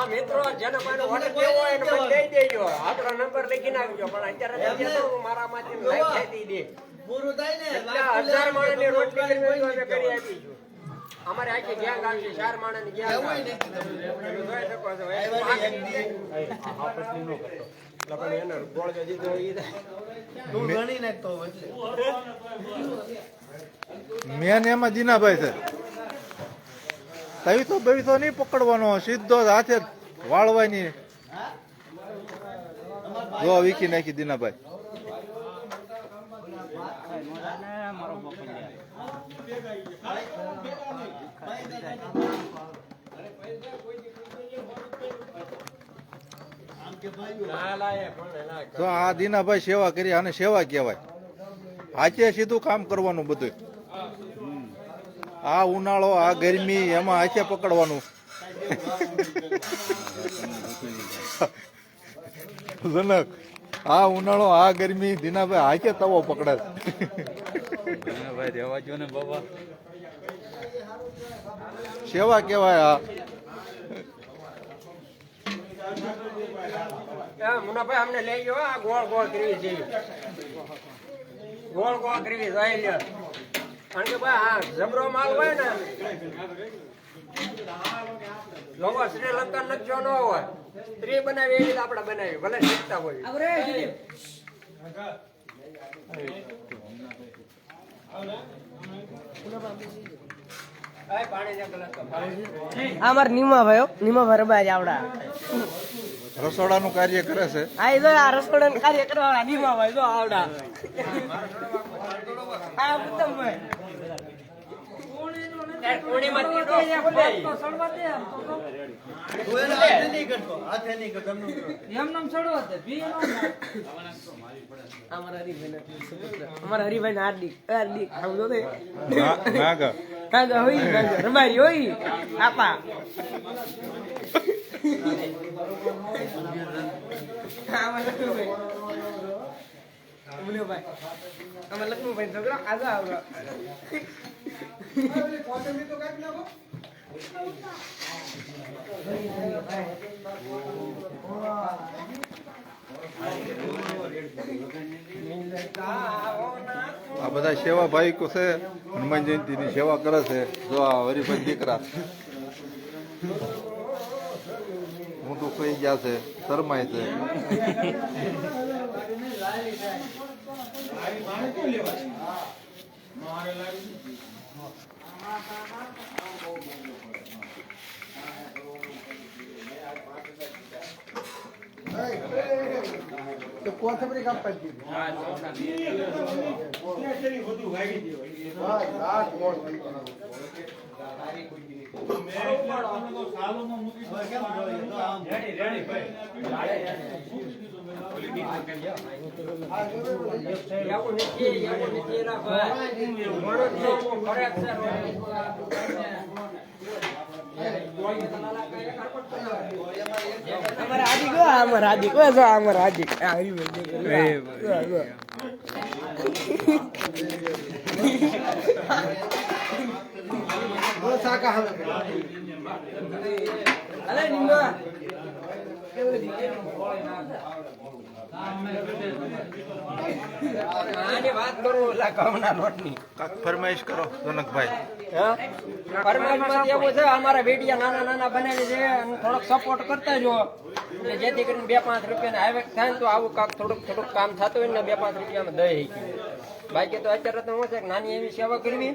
મિત્રો જેને કોઈનો ઓર્ડર દેવો હોય એને મને દઈ દેજો, આપણો નંબર લખી નાખજો. પણ અત્યારે મારામાંથી લાઈક થઈ દે પૂરું થાય ને 1000 માણસની રોટલી કરી આપીશું. અમારે આખી ગેંગ આવશે, 4 માણસની ગેંગ જોઈ શકો છો. એને ગોળ દીધો તું ગણી નાખતો મેન એમાં જીનાભાઈ છે. તવી તો બવી તો નહીં પકડવાનો, સીધો હાથે વાળવાની. જો વીકી નાખી દીનાભાઈ. તો આ દીનાભાઈ સેવા કરી, આને સેવા કહેવાય. હાચે સીધું કામ કરવાનું બધું. આ ઉનાળો, આ ગરમી, એમાં હાથે પકડવાનું. જનક, આ ઉનાળો, આ ગરમી, દીનાભાઈ હાથે તવો પકડે. ભાઈ રેવા જો ને બાબા, સેવા કેવાય. મુનાભાઈ અમને લઈ ગયો. આ ગોળ ગોળ કરવી છે, ગોળ ગોળ કરવી જોઈએ. કારણ કે ભાઈ આ જબરો માલ હોય ને, લોકો શ્રીલંકા નકશો ન હોય, સ્ત્રી બનાવી એવી આપણે બનાવી, ભલે શીખતા હોય. અમાર નીમાભાઈ રબારી આવડા રસોડાનું કાર્ય કરે છે. આ રસોડાનું કાર્ય કરવા નીમાભાઈ જો આવડા. આ ઉત્તમભાઈ અમારા હરિભાઈ હાર્દિક રબારી હોય આપા. લક્ષ્મીભાઈ છોકરો આજે આવડો. આ બધા સેવા ભાઈકો છે, હનુમાન જયંતિ ની સેવા કરે છે. જો આ હરિભાઈ દીકરા હું તો કહી ગયા છે, શરમાય છે. કોથમરી કામ પડી વાત કરું ફરમાઈશ કરો જનકભાઈ. ફરમાઈશમાં એવું છે, અમારા વિડીયો નાના નાના બનાવી છે અને થોડોક સપોર્ટ કરતા જો, એટલે જેથી કરીને 2-5 રૂપિયાને આવક થાય ને તો આવું કાંક થોડુંક કામ થતું હોય ને 2-5 રૂપિયામાં દઈ. બાકી તો અત્યારે તો શું છે કે નાની એવી સેવા કરવી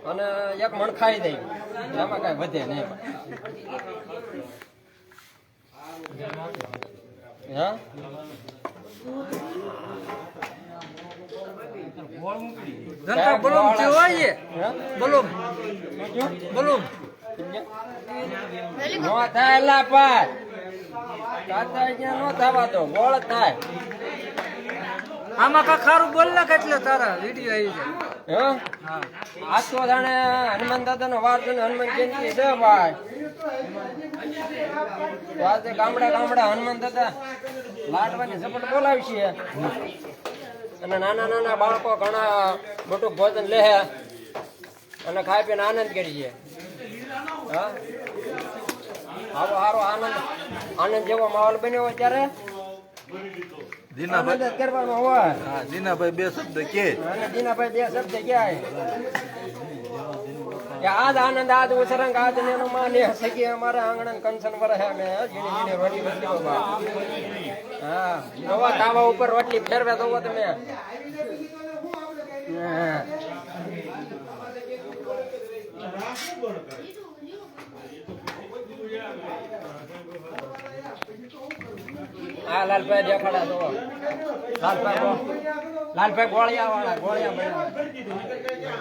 અને એક મણ ખાઈ દઈ, એમાં કઈ વધે નહીં. હા આમાં કા ખારું બોલ ને કેટલે તારા વિડીયો આવી છે. આ તો જાણે હનુમાન દાદા નો વાર છે, હનુમાન જયંતિ છે ભાઈ. ગામડા હનુમાન દાદા લાડવાની ઝપટ બોલાવી છે અને નાના નાના બાળકો ઘણા મોટું ભોજન લે અને ખાઈ પીને આનંદ કરીએ. હા આવો હારો આનંદ આનંદ જેવો માહોલ બન્યો હોય ત્યારે આનંદ જીનાભાઈ જ કરવાનો હોય. હા જીનાભાઈ બે શબ્દ કે અને દીનાભાઈ બે શબ્દ ક્યાંય કે આજ આનંદ આજ ઉસરંગ આજ નેનો માને સખી અમારા આંગણ કંચન વરહે મે જીની જીની રોટી બનતી બાબા. હા નવા તાવા ઉપર રોટલી ફેરવે તો તમે હા. હા લાલભાઈ દેખાડા તો લાલભાઈ ગોળિયા વાળા ગોળિયા બન્યા.